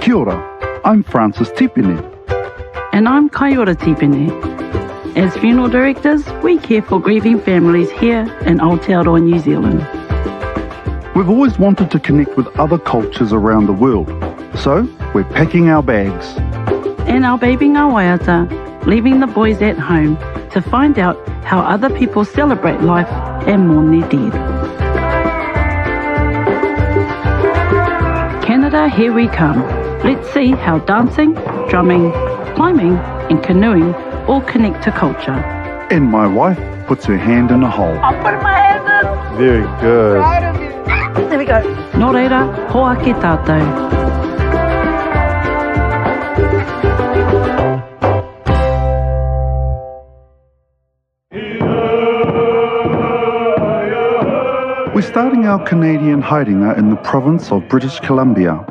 Kia ora, I'm Francis Tipene. And I'm Kaiora Tipene. As funeral directors, we care for grieving families here in Aotearoa, New Zealand. We've always wanted to connect with other cultures around the world, so we're packing our bags. And our baby ngā waiata, leaving the boys at home to find out how other people celebrate life and mourn their dead. Canada, here we come. Let's see how dancing, drumming, climbing and canoeing all connect to culture. And my wife puts her hand in a hole. I'm putting my hand in. Very good. There we go. Nō reira, hoa ke tātou. We're starting our Canadian haerenga in the province of British Columbia.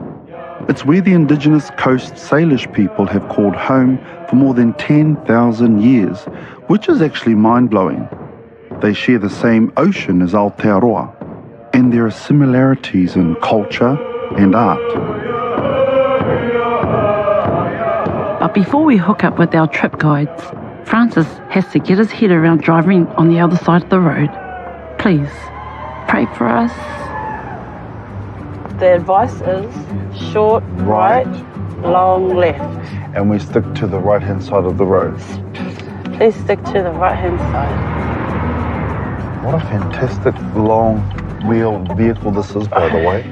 It's where the Indigenous Coast Salish people have called home for more than 10,000 years, which is actually mind-blowing. They share the same ocean as Aotearoa, and there are similarities in culture and art. But before we hook up with our trip guides, Francis has to get his head around driving on the other side of the road. Please, pray for us. The advice is short right, long left. And we stick to the right-hand side of the road. Please stick to the right-hand side. What a fantastic long-wheeled vehicle this is, by the way.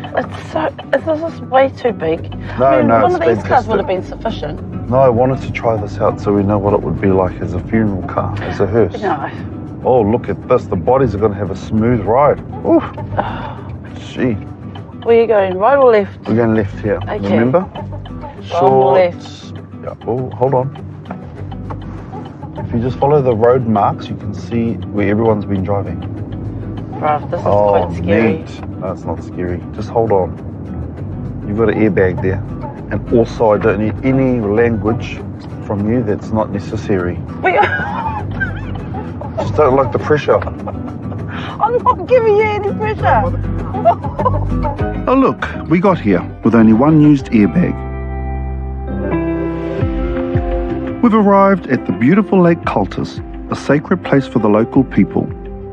This is way too big. No, one it's of these cars fantastic. would have been sufficient. No, I wanted to try this out so we know what it would be like as a funeral car, as a hearse. No. Oh, look at this. The bodies are going to have a smooth ride. Oof. Gee. Where are you going, right or left? We're going left here. Okay. Remember? Long left. Yeah. Oh, hold on. If you just follow the road marks, you can see where everyone's been driving. Bruv, this is quite scary. Neat. No, it's not scary. Just hold on. You've got an airbag there. And also, I don't need any language from you that's not necessary. Wait. Just don't like the pressure. I'm not giving you any pressure. Oh look, we got here with only one used airbag. We've arrived at the beautiful Lake Cultus, a sacred place for the local people.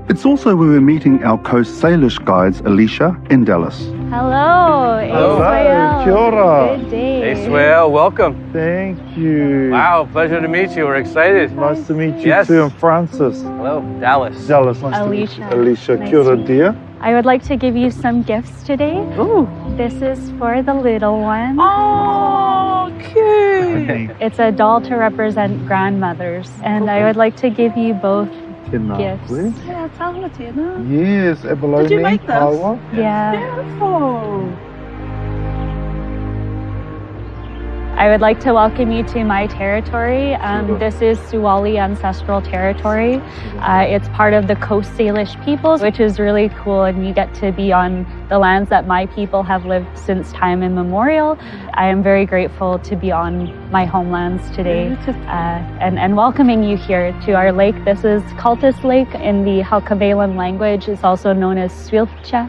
It's also where we're meeting our Coast Salish guides Alicia and Dallas. Hello, Israel. Kia ora. Good day. Hey, Swell, welcome. Thank you. Wow, pleasure to meet you. We're excited. Nice to meet you Yes. too, and Francis. Hello, Dallas. Dallas, nice Alicia. to meet you. Alicia, Nice kia ora, to meet dear. I would like to give you some gifts today. Ooh. This is for the little one. Oh, cute. It's a doll to represent grandmothers. And I would like to give you both Tēnā gifts. koe. Yeah, taonga tēnā. Yes, abalone. Did you make this? Kawa. Yeah. Beautiful. I would like to welcome you to my territory. This is Suwali ancestral territory. It's part of the Coast Salish peoples, which is really cool, and you get to be on the lands that my people have lived since time immemorial. I am very grateful to be on my homelands today and welcoming you here to our lake. This is Cultus Lake in the Halkavelan language. It's also known as Swilcha.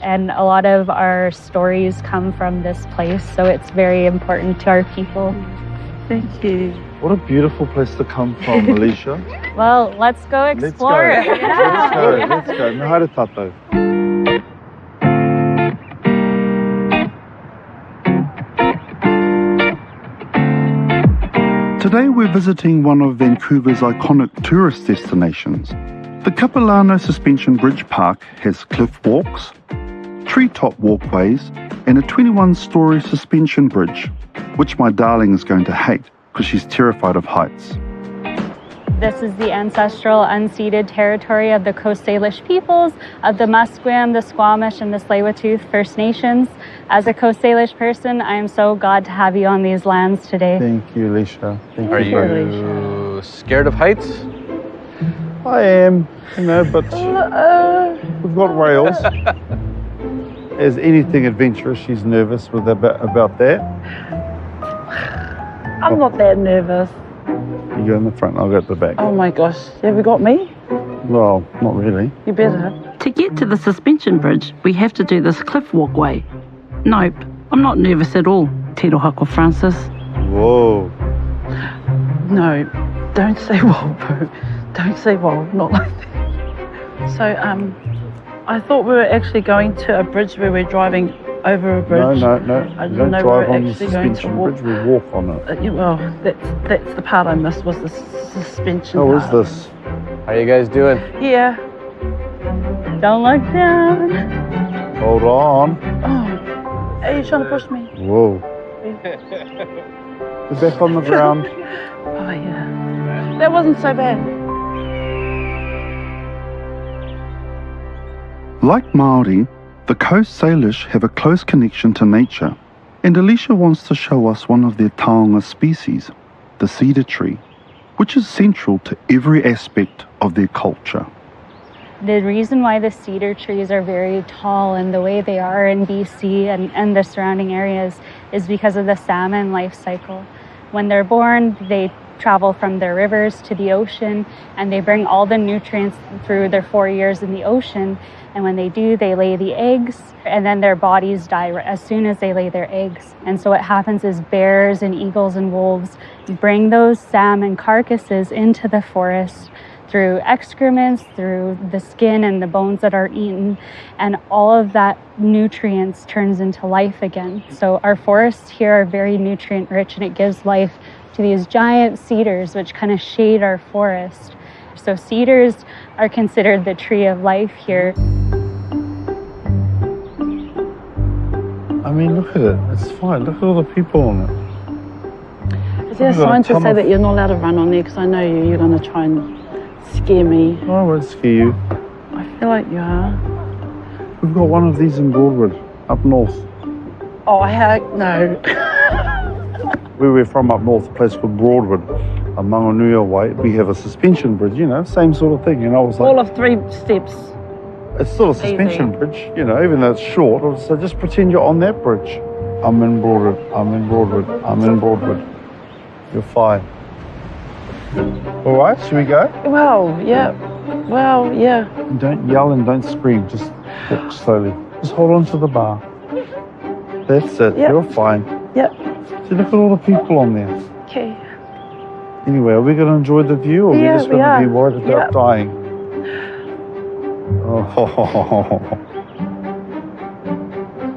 And a lot of our stories come from this place, so it's very important to our people. Thank you. What a beautiful place to come from, Alicia. Well, let's go explore. Let's go. Yeah. Let's go. Me haere tātou. Today we're visiting one of Vancouver's iconic tourist destinations. The Capilano Suspension Bridge Park has cliff walks, treetop walkways, and a 21-story suspension bridge, which my darling is going to hate because she's terrified of heights. This is the ancestral unceded territory of the Coast Salish peoples, of the Musqueam, the Squamish, and the Tsleil-Waututh First Nations. As a Coast Salish person, I am so glad to have you on these lands today. Thank you, Alicia. Thank Are you. you scared of heights? I am, but we've got rails. As anything adventurous, she's nervous about that. I'm not that nervous. You go in the front, I'll go at the back. Oh my gosh, have you got me? Well, not really. You better. To get to the suspension bridge, we have to do this cliff walkway. Nope, I'm not nervous at all. Tirohako Francis. Whoa. No, don't say whoa, bro. Don't say whoa, not like that. So, I thought we were actually going to a bridge where we're driving over a bridge. No. I You didn't don't know we drive were on the actually going to suspension walk. bridge, we walk on it. Yeah, well, that's the part I missed, was the suspension How is part. this? How you guys doing? Yeah. Don't look down. Hold on. Oh, are you trying to push me? Whoa. We're back on the ground. Oh, yeah. That wasn't so bad. Like Māori, the Coast Salish have a close connection to nature, and Alicia wants to show us one of their taonga species, the cedar tree, which is central to every aspect of their culture. The reason why the cedar trees are very tall and the way they are in BC and the surrounding areas is because of the salmon life cycle. When they're born, they travel from their rivers to the ocean, and they bring all the nutrients through their 4 years in the ocean. And when they do, they lay the eggs, and then their bodies die as soon as they lay their eggs. And so what happens is bears and eagles and wolves bring those salmon carcasses into the forest through excrements, through the skin and the bones that are eaten, and all of that nutrients turns into life again. So our forests here are very nutrient rich, and it gives life to these giant cedars which kind of shade our forest. So cedars are considered the tree of life here. I mean, look at it. It's fine. Look at all the people on it. Is there a We've got a sign to ton say of- that you're not allowed to run on there? Because I know you're going to try and scare me. I won't scare you. I feel like you are. We've got one of these in Broadwood, up north. Oh, heck no. Where we're from up north, a place called Broadwood, a Manganuia way, we have a suspension bridge, you know, same sort of thing. And I was like, All of 3 steps. it's still a suspension bridge, you know, even though it's short. So just pretend you're on that bridge. I'm in Broadwood, I'm in Broadwood, I'm in Broadwood. You're fine. All right, should we go? Well, yeah. Well, yeah. Don't yell and don't scream, just walk slowly. Just hold on to the bar. That's it, Yep. you're fine. Yep. See, look at all the people on there. Okay. Anyway, are we going to enjoy the view, or are we Yeah, just we going to be are. worried about Yep. dying? Oh,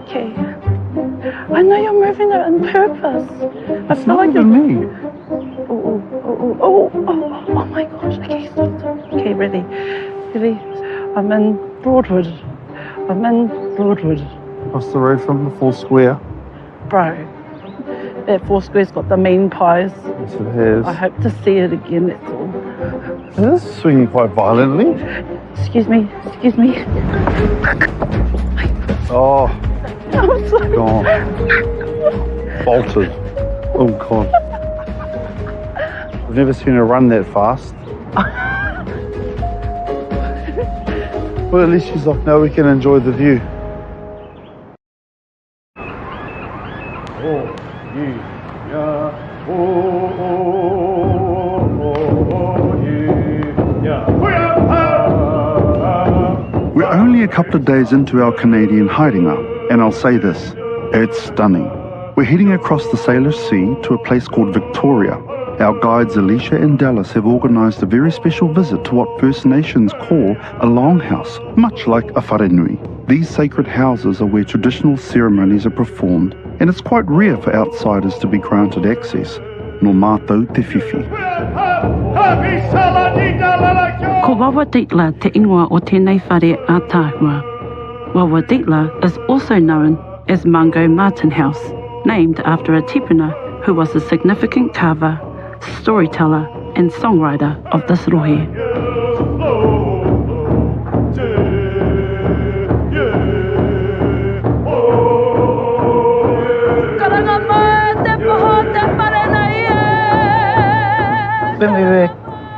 Okay. I know you're moving it on purpose. I feel not like even you're... me. Oh my gosh. Okay, stop. Okay, ready. I'm in Broadwood. Across the road from the full square. Bro, that 4 square's got the mean pies. Yes, it has. I hope to see it again, that's all. It is swinging quite violently. Excuse me. Oh, I'm sorry. God. Bolted. Oh, God. I've never seen her run that fast. Well, at least she's off now. We can enjoy the view. Oh, yeah. We're only a couple of days into our Canadian haringa, and I'll say this, it's stunning. We're heading across the Salish Sea to a place called Victoria. Our guides Alicia and Dallas have organised a very special visit to what First Nations call a longhouse, much like a wharenui. These sacred houses are where traditional ceremonies are performed, and it's quite rare for outsiders to be granted access. No mātou te whiwhi. Ko Wawatitla te ingoa o tēnei whare a Tāhua. Wawatitla is also known as Mungo Martin House, named after a tipuna who was a significant carver, storyteller and songwriter of this rohe. When we were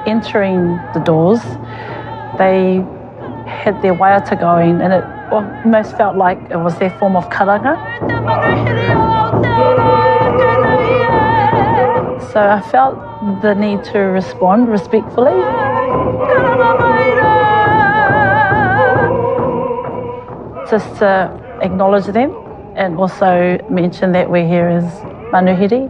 entering the doors, they had their waiata going, and it almost felt like it was their form of karanga. So I felt the need to respond respectfully. Just to acknowledge them and also mention that we're here as Manuhiri.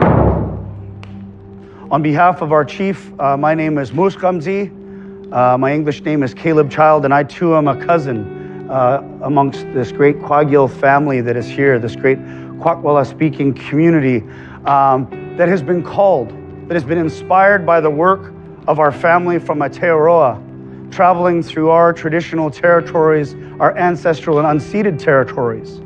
On behalf of our chief, my name is Muskamzi. My English name is Caleb Child, and I too am a cousin amongst this great Kwagil family that is here, this great Kwakwala speaking community that has been called, that has been inspired by the work of our family from Aotearoa, traveling through our traditional territories, our ancestral and unceded territories,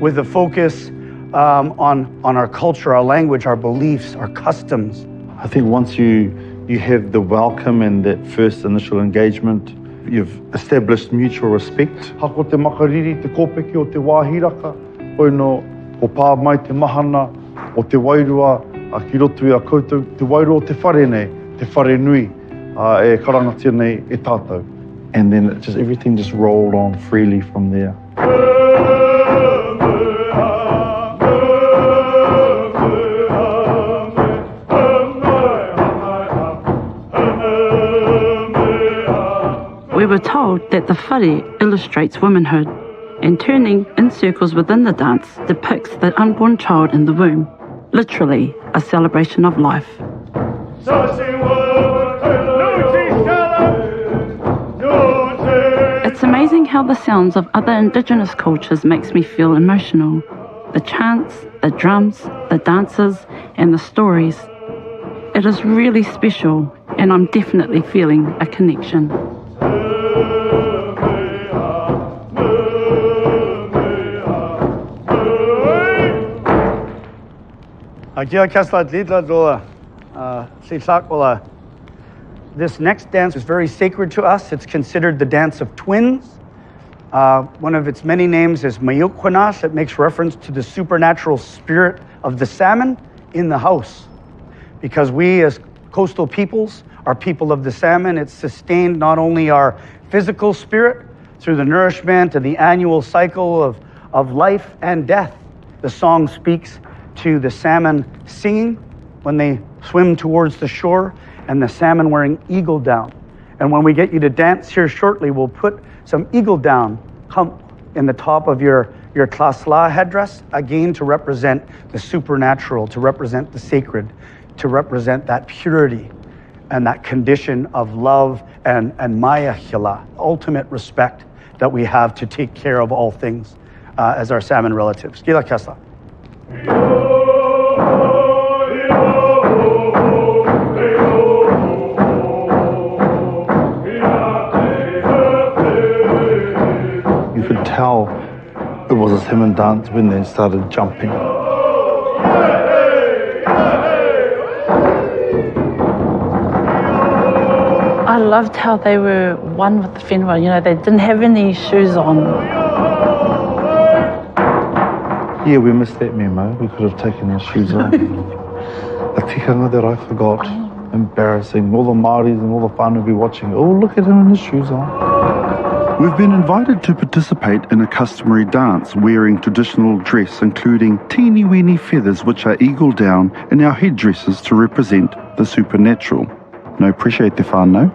with a focus on our culture, our language, our beliefs, our customs. I think once you have the welcome and that first initial engagement, you've established mutual respect. Hako te makariri, te kōpeki o te wāhiraka, hoi no o pā mai te mahana o te wairua, a ki roto i a koutou, te wairua o te whare nei, te whare nui, e karangatia nei e tātou. And then everything just rolled on freely from there. We were told that the whare illustrates womanhood, and turning in circles within the dance depicts the unborn child in the womb, literally a celebration of life. It's amazing how the sounds of other Indigenous cultures makes me feel emotional. The chants, the drums, the dances, and the stories. It is really special, and I'm definitely feeling a connection. This next dance is very sacred to us. It's considered the dance of twins. One of its many names is Mayukwanas. It makes reference to the supernatural spirit of the salmon in the house. Because we as coastal peoples are people of the salmon, it's sustained not only our physical spirit through the nourishment and the annual cycle of life and death. The song speaks to the salmon singing when they swim towards the shore, and the salmon wearing eagle down. And when we get you to dance here shortly, we'll put some eagle down in the top of your klasla headdress, again to represent the supernatural, to represent the sacred, to represent that purity and that condition of love and maya hila, ultimate respect that we have to take care of all things as our salmon relatives. Gila Kesla. You could tell it was a salmon dance when they started jumping. I loved how they were one with the whenua. You know, they didn't have any shoes on. Yeah, we missed that memo. We could have taken our shoes off. A tikanga that I forgot. Embarrassing. All the Māoris and all the whānau will be watching. Oh, look at him with his shoes on. We've been invited to participate in a customary dance wearing traditional dress including teeny weeny feathers which are eagle down in our headdresses to represent the supernatural. No pressure te whānau.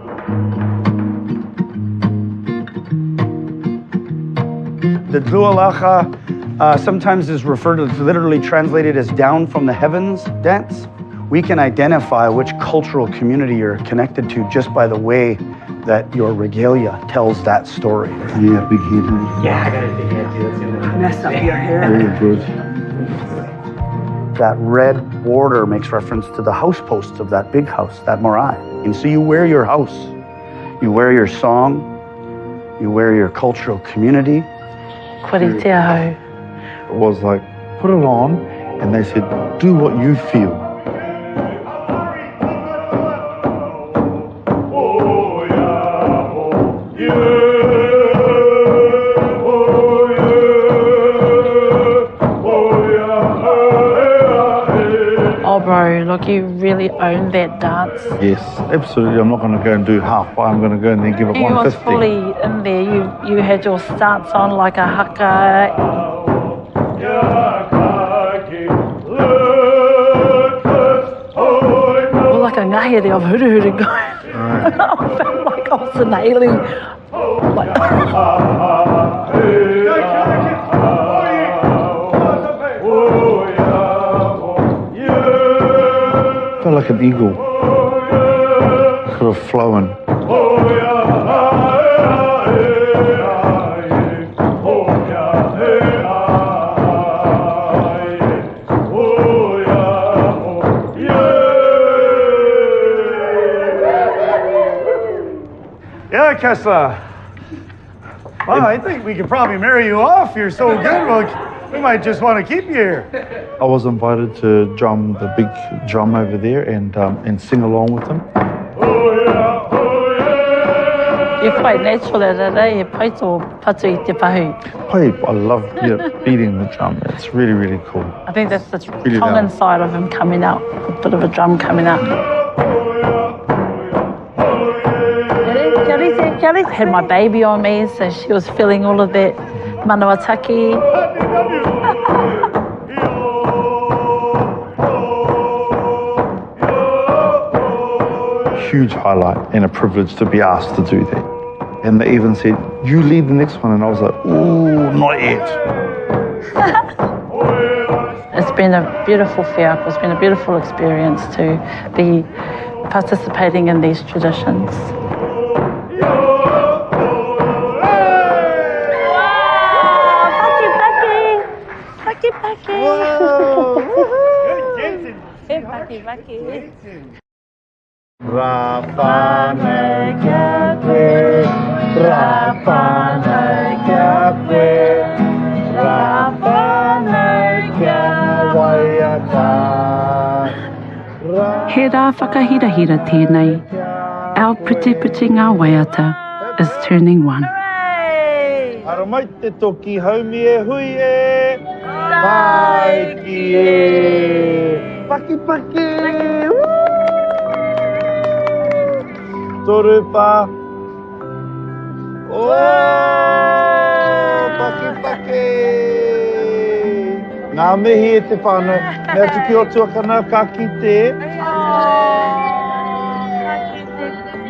The Dlualacha sometimes is referred to, literally translated as down from the heavens dance. We can identify which cultural community you're connected to just by the way that your regalia tells that story. Yeah, big head. Yeah, I got a big head too. That's in there. Mess up your hair. Very good. That red border makes reference to the house posts of that big house, that marae. And so you wear your house, you wear your song, you wear your cultural community. Kore te aho. It was like, put it on, and they said, do what you feel. Oh, bro, look, you really own that dance. Yes, absolutely. I'm not going to go and do half. I'm going to go and then give it You was 150. fully in there. You had your stance on like a haka. Well, like a ngahi there of huru going. I felt like I was an alien. like an eagle. Sort of flowing. Yeah, Kessler. Well, I think we could probably marry you off. You're so good. Well, we might just want to keep you here. I was invited to drum the big drum over there and sing along with them. You're quite natural at it, eh? Pai tō patu I te pahu. I love beating the drum. It's really, really cool. I think that's the Really Tongan loud. side of him coming out. A bit of a drum coming out. Kelly had my baby on me, so she was feeling all of that manawataki. Huge highlight and a privilege to be asked to do that. And they even said, you lead the next one. And I was like, ooh, not yet. It's been a beautiful fiako. It's been a beautiful experience to be participating in these traditions. He rā whakahirahira tēnei. Our pute ngā waiata is turning one. Ara mai te toki haumi e hui e. Paiki e. Paki paki. Toru pa. Oh, paki paki. Ngā mihi e te whānau. Mea tuki o tuakana ka kite.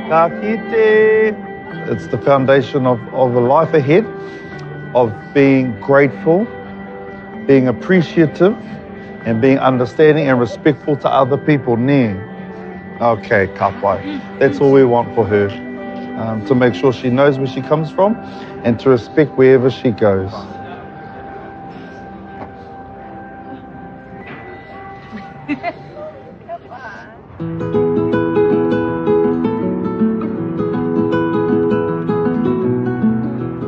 Ka kite. It's the foundation of a life ahead, of being grateful, being appreciative, and being understanding and respectful to other people. Ne. Okay, kapai. That's all we want for her. To make sure she knows where she comes from and to respect wherever she goes.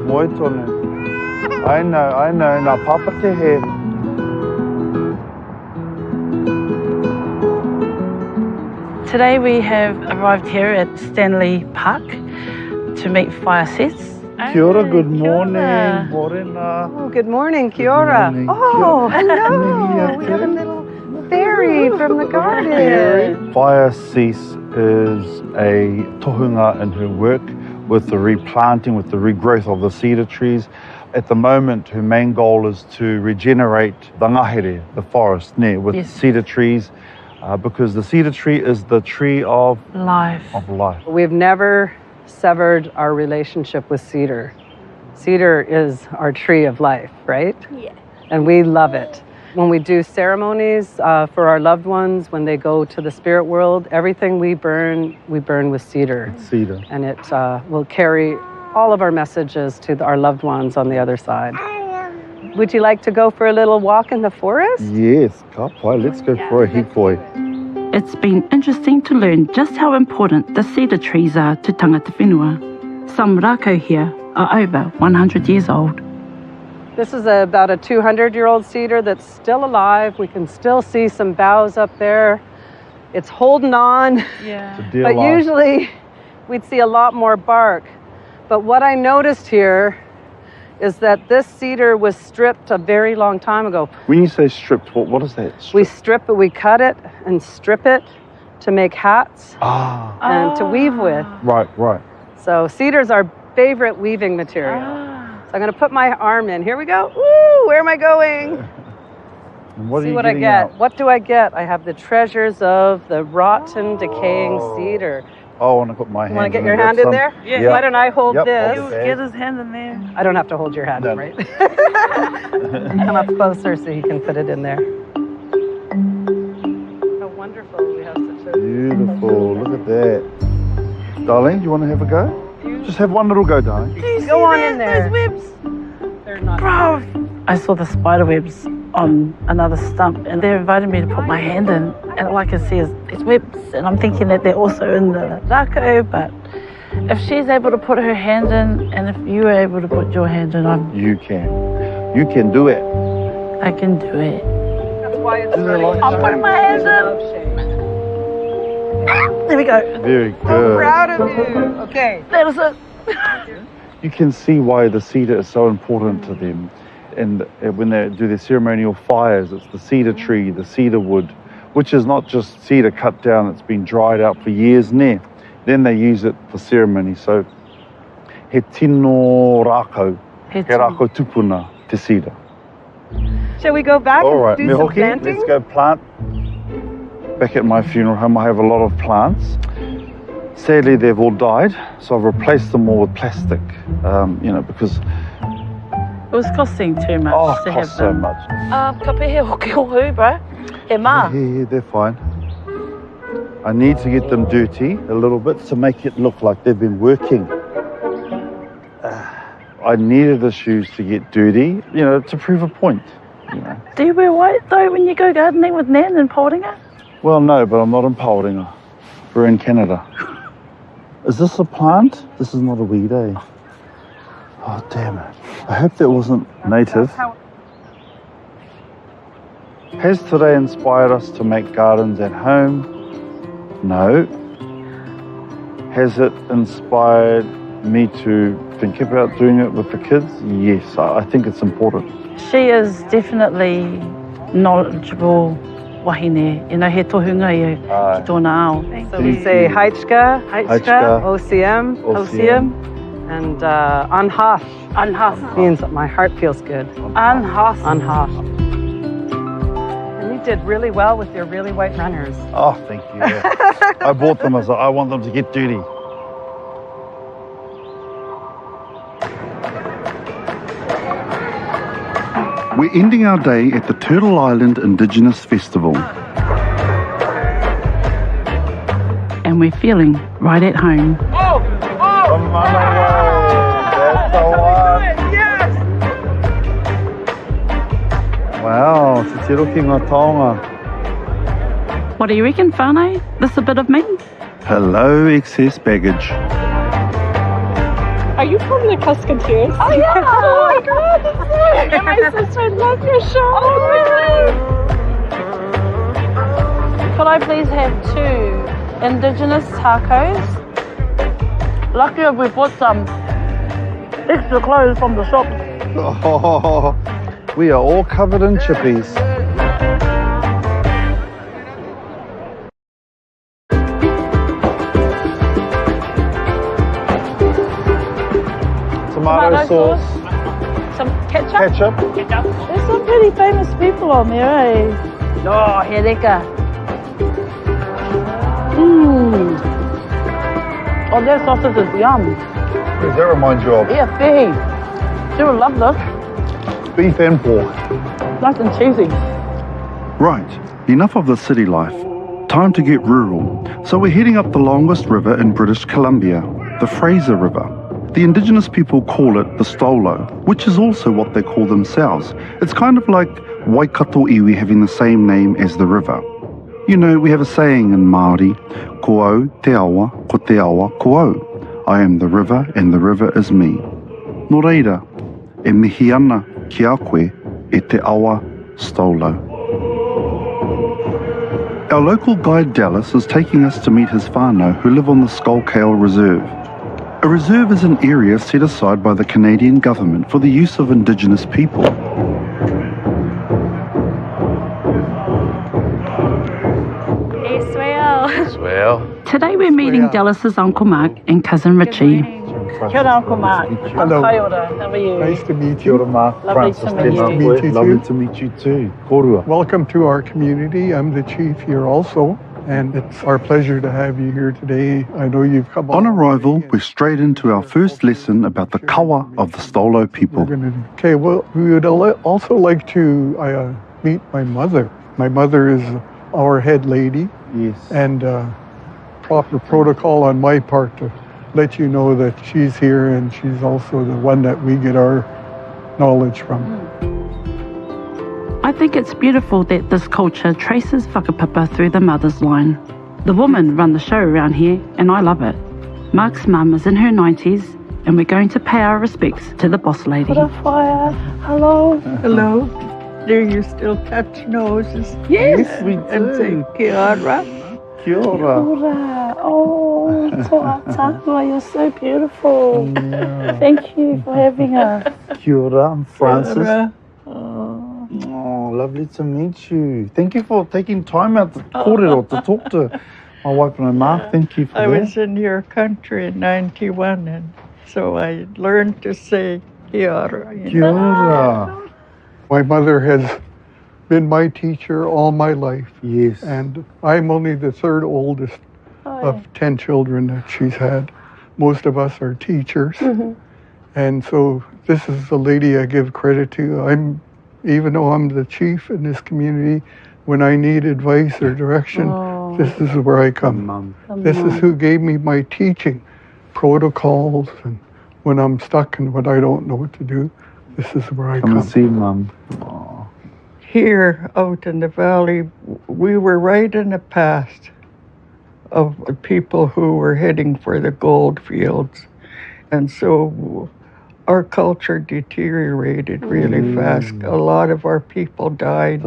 Moi tonu. I know. Nā papa te he. Today we have arrived here at Stanley Park to meet fire sets. Kia ora, good Kia ora. morning. Morena. Oh, good morning, Kia ora. morning. Oh, Kia- hello. We have a little fairy from the garden. Fire Cease is a tohunga in her work with the replanting, with the regrowth of the cedar trees. At the moment, her main goal is to regenerate the ngahere, the forest, with Yes. cedar trees, because the cedar tree is the tree of Live. life. We've never severed our relationship with cedar. Cedar is our tree of life, right? Yeah. And we love it. When we do ceremonies for our loved ones, when they go to the spirit world, everything we burn with cedar. Cedar. And it will carry all of our messages to our loved ones on the other side. Would you like to go for a little walk in the forest? Yes, ka pai, let's go for a hikoi. It's been interesting to learn just how important the cedar trees are to tangata whenua. Some rako here are over 100 years old. This is about a 200-year-old cedar that's still alive. We can still see some boughs up there. It's holding on, Yeah. Dear but life. usually we'd see a lot more bark. But what I noticed here is that this cedar was stripped a very long time ago. When you say stripped, what is that? We strip it, we cut it and strip it to make hats and to weave with. Right. So cedar's our favorite weaving material. So I'm going to put my arm in. Here we go. Woo! Where am I going? And what are See you what I getting get. out? What do I get? I have the treasures of the rotten, decaying cedar. Oh, I want to put my hand. You want to get in your and hand grab in some. there? Yeah. Why don't I hold Yep, this? hold it. Get his hand in there. I don't have to hold your hand, No. right? Come up closer so you can put it in there. How wonderful we have such Beautiful. Look at that. Darling, do you want to have a go? Just have one little go, darling. Go on in there. Those webs. They're not. Bro, I saw the spider webs on another stump and they invited me to put my hand in and all I can see is these webs and I'm thinking that they're also in the rako, but if she's able to put her hand in and if you are able to put your hand in, You can. You can do it. I can do it. That's why it's I'll put my hand in. There we go. Very So good. proud of you. Okay. That was it. You can see why the cedar is so important to them. And when they do their ceremonial fires, it's the cedar tree, the cedar wood, which is not just cedar cut down, it's been dried out for years. Then they use it for ceremony. So, he tino rako, he rako tupuna te cedar. Shall we go back All right, and do some Mihoki, planting? let's go plant. Back at my funeral home, I have a lot of plants. Sadly, they've all died, so I've replaced them all with plastic, because It was costing too much to have costs so them. much. Ka pehe hoki hohu, bro. He ma. Yeah, they're fine. I need to get them dirty a little bit to make it look like they've been working. I needed the shoes to get dirty, to prove a point. Do you wear white though when you go gardening with Nan and Poldinga? Well, no, but I'm not in Poldinga. We're in Canada. Is this a plant? This is not a weed, eh? Oh, damn it. I hope that wasn't native. Has today inspired us to make gardens at home? No. Has it inspired me to think about doing it with the kids? Yes, I think it's important. She is definitely knowledgeable wahine. He tohunga i ki tōna ao. So we say Heichka, Heichka, OCM, OCM, and Anhas. Anhas. Means my heart feels good. Anhas. Anhas. And you did really well with your really white runners. Oh, thank you. Yeah. I bought them as I want them to get dirty. We're ending our day at the Turtle Island Indigenous Festival. And we're feeling right at home. That's the one. Yes! Wow, te tiroki ngā taonga. What do you reckon, whānau? This a bit of me? Hello, excess baggage. Are you from the Casketeers? Oh yeah! Oh my god, that's it! And my sister loves your show! Oh Could I please have 2 Indigenous tacos? Lucky we bought some extra clothes from the shop. Oh, we are all covered in chippies. Tomato sauce, Some ketchup? ketchup. There's some pretty famous people on there, eh? Oh, Hereka. Mmm. Oh, their sausage is yum. What does that remind you of? Yeah, beef. She would love this. Beef and pork. Nice and cheesy. Right, enough of the city life. Time to get rural. So we're heading up the longest river in British Columbia, the Fraser River. The Indigenous people call it the Stolo, which is also what they call themselves. It's kind of like Waikato iwi having the same name as the river. We have a saying in Māori, ko au te awa, ko te awa ko au. I am the river and the river is me. Nō reira, e mihi ana ki a koe e te awa Stolo. Our local guide Dallas is taking us to meet his whānau who live on the Skullcale Reserve. A reserve is an area set aside by the Canadian government for the use of Indigenous people. Hey, Swale. Swale. Today we're meeting Dallas's Uncle Mark and cousin Richie. Kia ora, Uncle Mark. Hello. Kia ora, how are you? Nice to meet you. Kia ora, Mark. Lovely Francis, to meet you. nice to meet you Lovely to meet you too. Korua. Welcome to our community. I'm the chief here also, and it's our pleasure to have you here today. I know you've come On all the arrival, way. we're straight into our first lesson about the kawa of the Stolo people. Okay, well, we would also like to meet my mother. My mother is our head lady, Yes. And proper protocol on my part to let you know that she's here and she's also the one that we get our knowledge from. I think it's beautiful that this culture traces whakapapa through the mother's line. The women run the show around here, and I love it. Mark's mum is in her 90s, and we're going to pay our respects to the boss lady. Fire. Hello. Hello. Do you still touch noses? Yes, we do. And say kia ora. Kia ora. Oh, toa, you're so beautiful. Thank you for having us. Kia ora, I'm Francis. Kia ora. Oh, lovely to meet you. Thank you for taking time out to kōrero to talk to my wife and Mark. Thank you for I that. was in your country in 91, and so I learned to say kia ora. Kia ora. My mother has been my teacher all my life. Yes. And I'm only the third oldest of 10 children that she's had. Most of us are teachers. And so this is the lady I give credit to. Even though I'm the chief in this community, when I need advice or direction, this is where I come. This is who gave me my teaching protocols, and when I'm stuck and when I don't know what to do, this is where I come. Come and see Mum. Here out in the valley, we were right in the path of the people who were heading for the gold fields. And so our culture deteriorated really fast. A lot of our people died.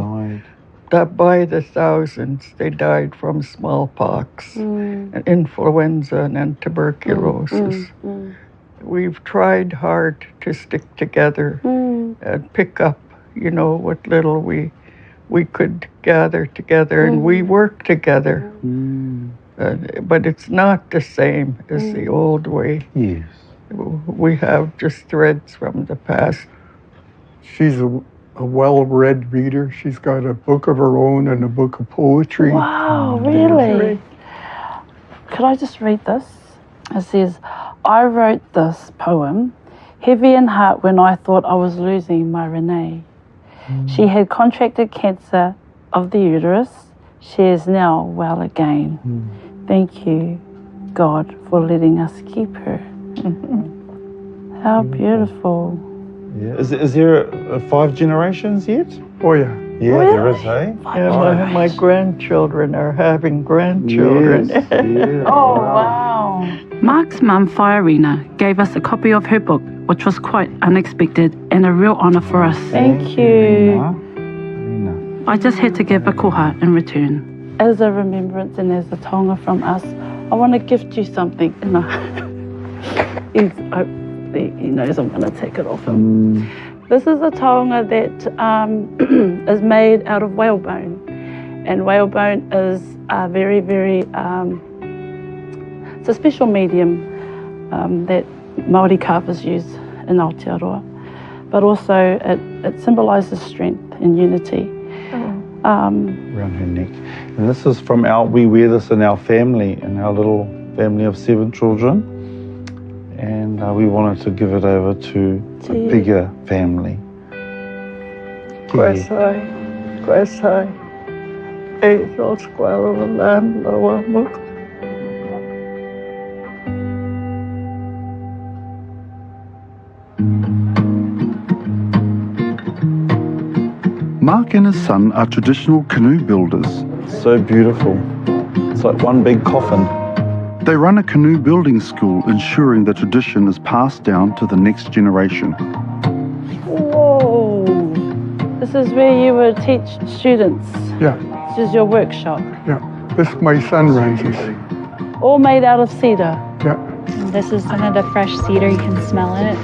That by the thousands, they died from smallpox, and influenza, and then tuberculosis. We've tried hard to stick together and pick up, what little we could gather together, and we work together. But it's not the same as the old way. Yes. We have just threads from the past. She's a well-read reader. She's got a book of her own and a book of poetry. Wow, really? Could I just read this? It says, I wrote this poem, heavy in heart when I thought I was losing my Renee. She had contracted cancer of the uterus. She is now well again. Thank you, God, for letting us keep her. How beautiful. Yeah. Is there 5 generations yet? Oh, yeah. Yeah, Really? there is, eh? Yeah, my grandchildren are having grandchildren. Yes, yeah. Oh, wow. Mark's mum, Fiorina, gave us a copy of her book, which was quite unexpected and a real honour for us. Thank you. I just had to give a koha in return. As a remembrance and as a taonga from us, I want to gift you something. He knows I'm going to take it off him. This is a taonga that is made out of whalebone. And whalebone is a very, very, it's a special medium that Māori carvers use in Aotearoa. But also it symbolises strength and unity. Around her neck. And this is from we wear this in our family, in our little family of 7 children. And we wanted to give it over to a bigger family. Kwesai. Eithol squalo lam loa muk. Mark and his son are traditional canoe builders. So beautiful. It's like one big coffin. They run a canoe building school, ensuring the tradition is passed down to the next generation. Whoa! This is where you would teach students. Yeah. This is your workshop. Yeah. My son runs this. All made out of cedar. Yeah. This is some of the fresh cedar. You can smell it.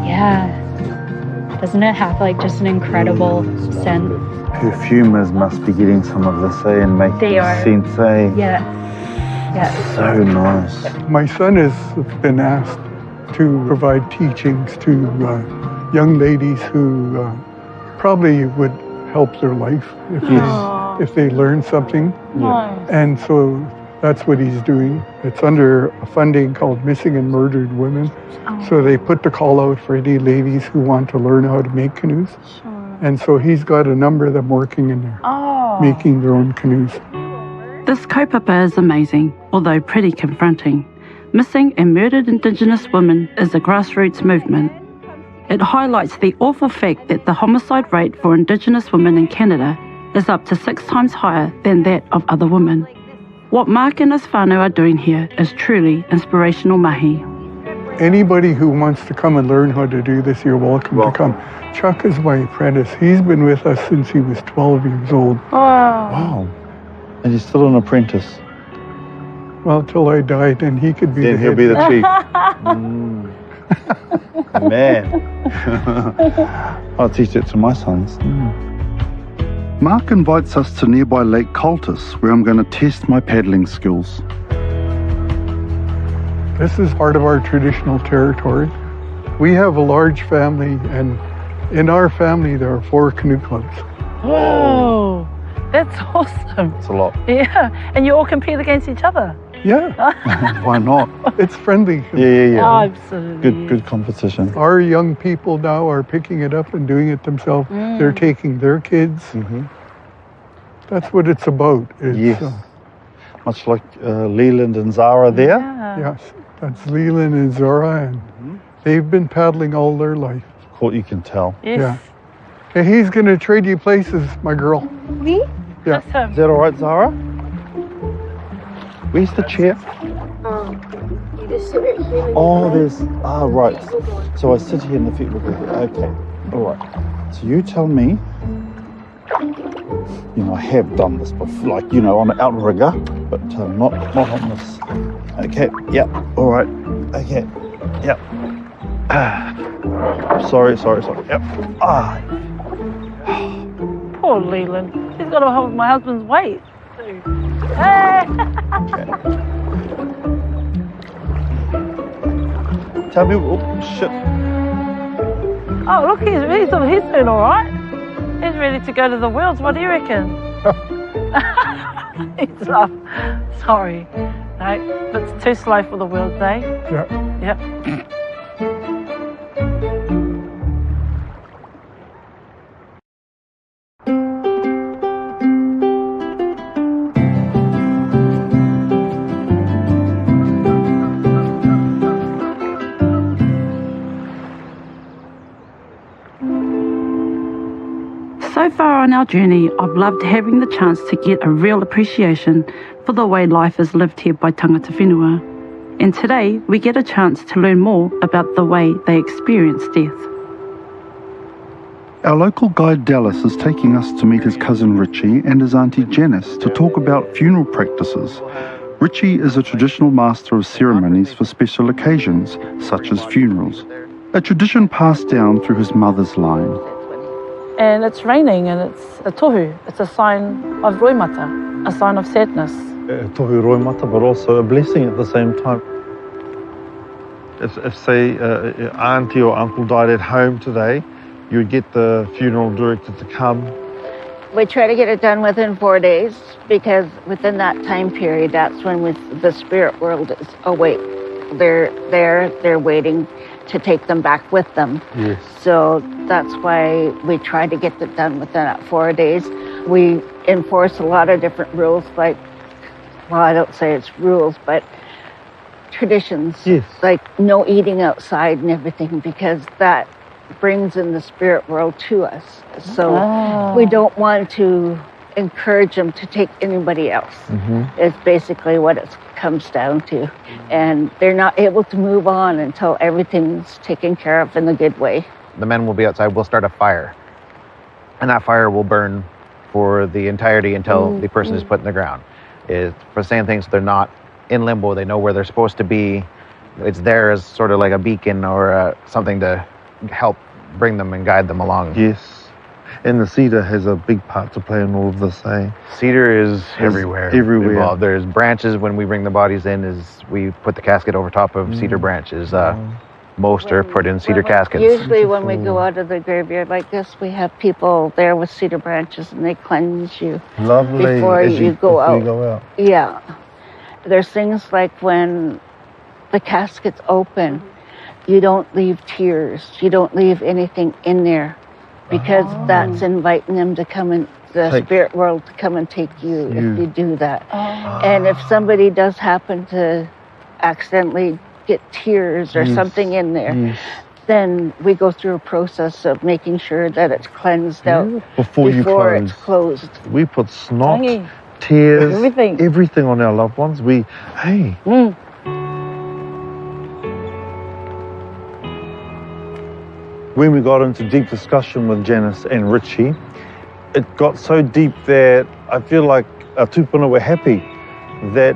Yeah. Doesn't it have like just an incredible scent? Perfumers must be getting some of this, and making sense, Yeah. So nice. My son has been asked to provide teachings to young ladies who probably would help their life if they learn something. Nice. And so that's what he's doing. It's under a funding called Missing and Murdered Women. So they put the call out for any ladies who want to learn how to make canoes. And so he's got a number of them working in there, making their own canoes. This kaupapa is amazing, although pretty confronting. Missing and murdered Indigenous women is a grassroots movement. It highlights the awful fact that the homicide rate for Indigenous women in Canada is up to 6 times higher than that of other women. What Mark and his whānau are doing here is truly inspirational mahi. Anybody who wants to come and learn how to do this, you're welcome to come. Chuck is my apprentice. He's been with us since he was 12 years old. Wow. And he's still an apprentice. Well, till I die, then he could be Then the he'll head. be the chief. Man. I'll teach it to my sons. Mark invites us to nearby Lake Cultus, where I'm going to test my paddling skills. This is part of our traditional territory. We have a large family, and in our family there are 4 canoe clubs. Whoa, that's awesome. It's a lot. Yeah, and you all compete against each other. Yeah, Why not? it's friendly. Yeah. Absolutely. Good competition. Our young people now are picking it up and doing it themselves. They're taking their kids. That's what it's about. It's, Yes. Much like Leland and Zara there. yes, that's Leland and Zora, and they've been paddling all their life. Of course, you can tell. Yes. Yeah. And he's going to trade you places, my girl. Me? Yeah. Is that all right, Zara? Where's the chair? You just sit right here. Oh, there's... right. So I sit here and the feet will go there. Okay. All right. So you tell me... You know, I have done this before, like, you know, on an outrigger, but not on this. Okay, yep, all right, okay, yep. Sorry, yep. Poor Leland. He's got to hold my husband's weight. Hey! Tell me, oh, shit. Oh, look, he's doing all right. He's ready to go to the Worlds. What do you reckon? He's sorry. No, it's too slow for the Worlds, eh? Yeah. Yep. So far on our journey, I've loved having the chance to get a real appreciation for the way life is lived here by tangata whenua. And today, we get a chance to learn more about the way they experience death. Our local guide Dallas is taking us to meet his cousin Richie and his auntie Janice to talk about funeral practices. Richie is a traditional master of ceremonies for special occasions, such as funerals, a tradition passed down through his mother's line. And it's raining and it's a tohu. It's a sign of roimata, a sign of sadness. Tohu roimata, but also a blessing at the same time. If say, auntie or uncle died at home today, you would get the funeral director to come. We try to get it done within 4 days because within that time period, that's when the spirit world is awake. They're waiting to take them back with them. Yes. So that's why we try to get it done within that 4 days. We enforce a lot of different rules, like, well, I don't say it's rules, but traditions. Yes. Like no eating outside and everything, because that brings in the spirit world to us. So we don't want to encourage them to take anybody else. It's basically what it comes down to. And they're not able to move on until everything's taken care of in a good way. The men will be outside, we'll start a fire. And that fire will burn for the entirety until the person is put in the ground. It's for the same things, they're not in limbo, they know where they're supposed to be. It's there as sort of like a beacon or something to help bring them and guide them along. Yes. And the cedar has a big part to play in all of this, eh? Cedar is everywhere. Everywhere. Involved. There's branches when we bring the bodies in, we put the casket over top of cedar branches. Most are put in cedar caskets. Usually when we go out of the graveyard like this, we have people there with cedar branches and they cleanse you. Lovely. Before you go out. You go out. Yeah. There's things like when the casket's open, you don't leave tears. You don't leave anything in there because that's inviting them to come and the spirit world to come and take you if you do that. And if somebody does happen to accidentally get tears or something in there, then we go through a process of making sure that it's cleansed out before it's closed. We put snot, tears, everything on our loved ones. When we got into deep discussion with Janice and Richie, it got so deep that I feel like our tupuna were happy that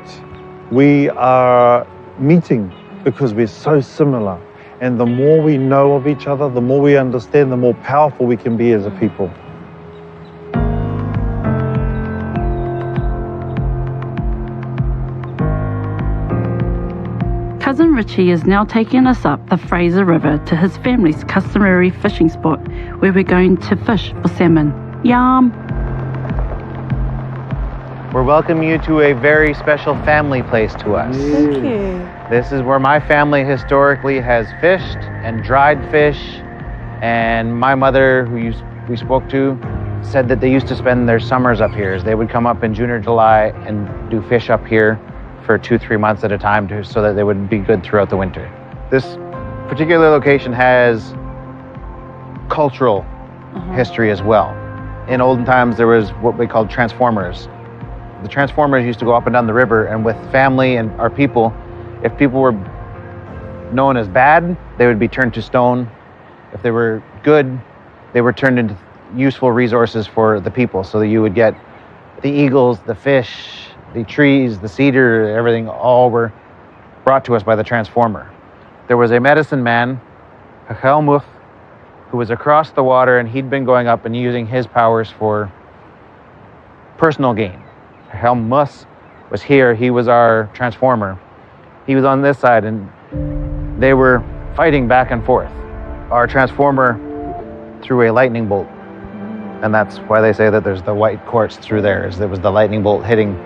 we are meeting because we're so similar. And the more we know of each other, the more we understand, the more powerful we can be as a people. Cousin Richie is now taking us up the Fraser River to his family's customary fishing spot where we're going to fish for salmon. Yum! We're welcoming you to a very special family place to us. Thank you. This is where my family historically has fished and dried fish. And my mother, who we spoke to, said that they used to spend their summers up here. They would come up in June or July and do fish up here for 2-3 months at a time so that they would be good throughout the winter. This particular location has cultural history as well. In olden times, there was what we called transformers. The transformers used to go up and down the river, and with family and our people, if people were known as bad, they would be turned to stone. If they were good, they were turned into useful resources for the people. So that you would get the eagles, the fish, the trees, the cedar, everything, all were brought to us by the transformer. There was a medicine man, Helmuth, who was across the water, and he'd been going up and using his powers for personal gain. Helmuth was here, he was our transformer. He was on this side, and they were fighting back and forth. Our transformer threw a lightning bolt, and that's why they say that there's the white quartz through there, is there was the lightning bolt hitting.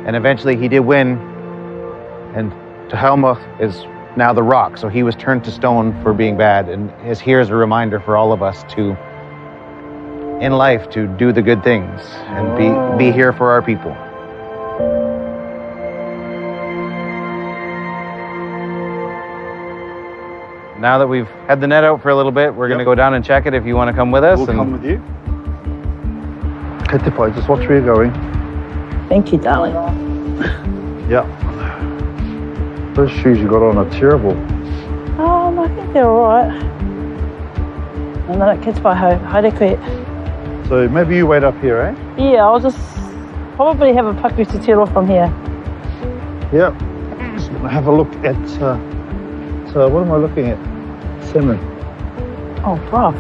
And eventually he did win, and Helmuth is now the rock, so he was turned to stone for being bad, and is here as a reminder for all of us to, in life, to do the good things and be here for our people. Now that we've had the net out for a little bit, we're going to go down and check it if you want to come with us. We'll come with you. Katipai, just watch where you're going. Thank you, darling. Yeah. Those shoes you got on are terrible. I think they're all right. And then it gets by haere koe. So maybe you wait up here, eh? Yeah, I'll just probably have a paku te tiro from here. Yeah. Just gonna have a look at, what am I looking at? Salmon. Oh, rough.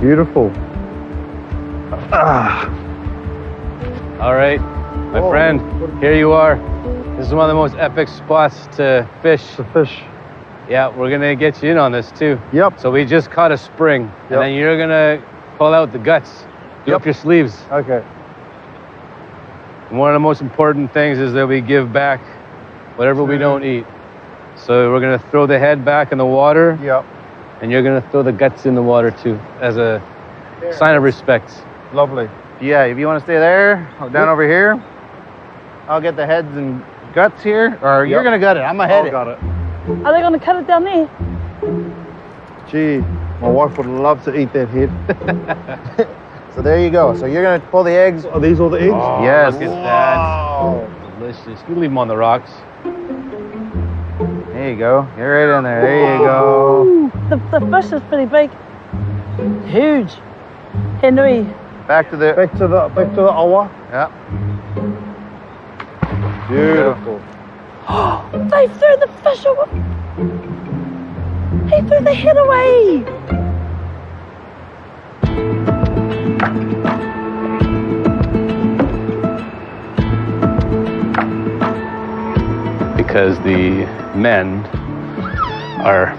Beautiful. All right, my friend, here you are. This is one of the most epic spots to fish. Yeah, we're gonna get you in on this too. Yep. So we just caught a spring, and then you're gonna pull out the guts. Do up your sleeves. Okay. And one of the most important things is that we give back whatever we don't eat. So we're gonna throw the head back in the water. Yep. And you're gonna throw the guts in the water too, as a sign of respect. Lovely. Yeah, if you want to stay there, down over here, I'll get the heads and guts here, or you're going to gut it. I'm going to head it. Got it. Are they going to cut it down there? Gee, my wife would love to eat that head. So there you go. So you're going to pull the eggs. Are these all the eggs? Oh, yes. Look at that. Delicious. You leave them on the rocks. There you go. Get right in there. There you go. The fish is pretty big. Huge. Henry. Back to the awa. Yeah. Beautiful. They threw the fish away. He threw the head away. Because the men are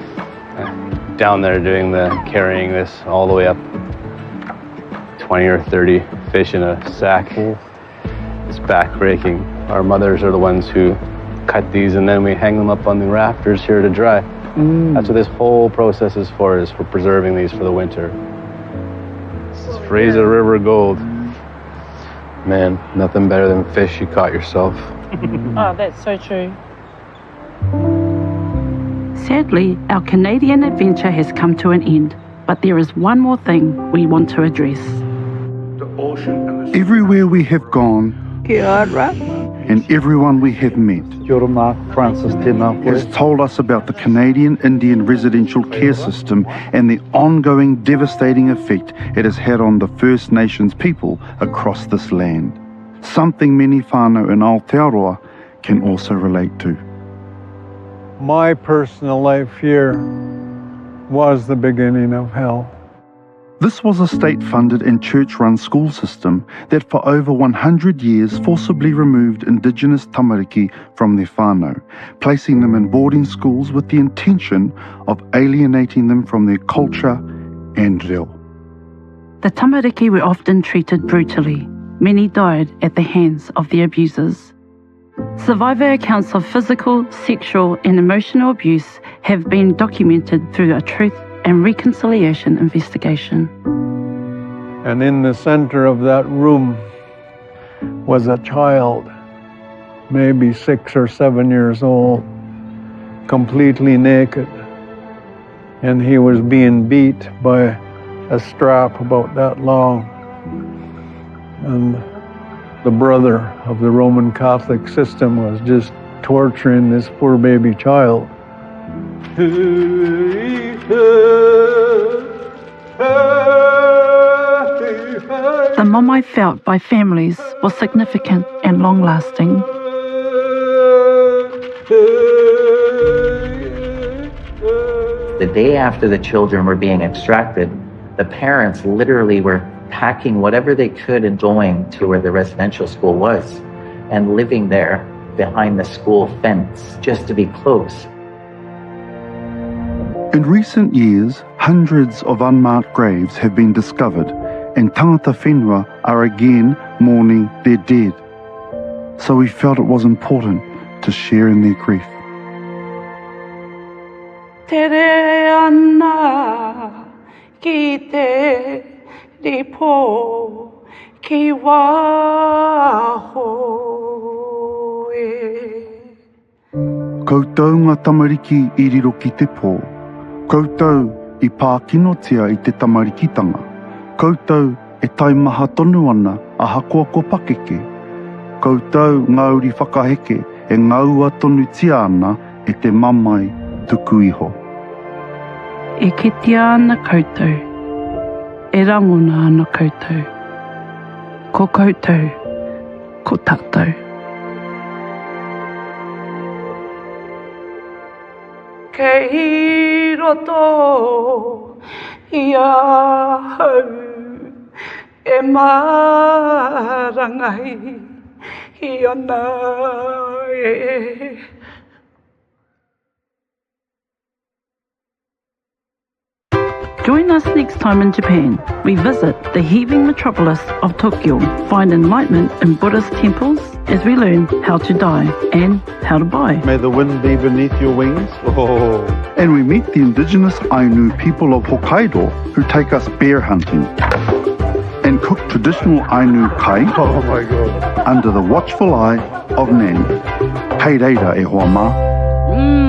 down there doing the carrying this all the way up. 20 or 30 fish in a sack. It's back-breaking. Our mothers are the ones who cut these, and then we hang them up on the rafters here to dry. That's what this whole process is for preserving these for the winter. This is Fraser River gold. Man, nothing better than fish you caught yourself. Oh, that's so true. Sadly, our Canadian adventure has come to an end, but there is one more thing we want to address. Everywhere we have gone and everyone we have met has told us about the Canadian Indian residential care system and the ongoing devastating effect it has had on the First Nations people across this land. Something many whānau in Aotearoa can also relate to. My personal life here was the beginning of hell. This was a state-funded and church-run school system that for over 100 years forcibly removed Indigenous tamariki from their whānau, placing them in boarding schools with the intention of alienating them from their culture and reo. The tamariki were often treated brutally. Many died at the hands of their abusers. Survivor accounts of physical, sexual and emotional abuse have been documented through a truth and reconciliation investigation. And in the center of that room was a child, maybe 6 or 7 years old, completely naked. And he was being beat by a strap about that long. And the brother of the Roman Catholic system was just torturing this poor baby child. The mamae felt by families was significant and long-lasting. The day after the children were being extracted, the parents literally were packing whatever they could and going to where the residential school was and living there behind the school fence just to be close. In recent years, hundreds of unmarked graves have been discovered and tangata whenua are again mourning their dead. So we felt it was important to share in their grief. Tere ana ki te ripo ki waho e. Koutou ngā tamariki I riro ki te pō. Koutou I pākinotia I te tamarikitanga. Koutou e taimaha tonu ana a hakoa ko pakeke. Koutou ngauri whakaheke e ngaua tonu tia ana e te mamai tuku iho. E kitea ana koutou, e rangona ana koutou. Ko koutou, ko tātou. Kei roto I ahau e marangai I ana e. Join us next time in Japan. We visit the heaving metropolis of Tokyo, find enlightenment in Buddhist temples as we learn how to die and how to buy. May the wind be beneath your wings. Oh. And we meet the indigenous Ainu people of Hokkaido who take us bear hunting and cook traditional Ainu kai Oh my God. under the watchful eye of Nan. Hei reira e hoa mā.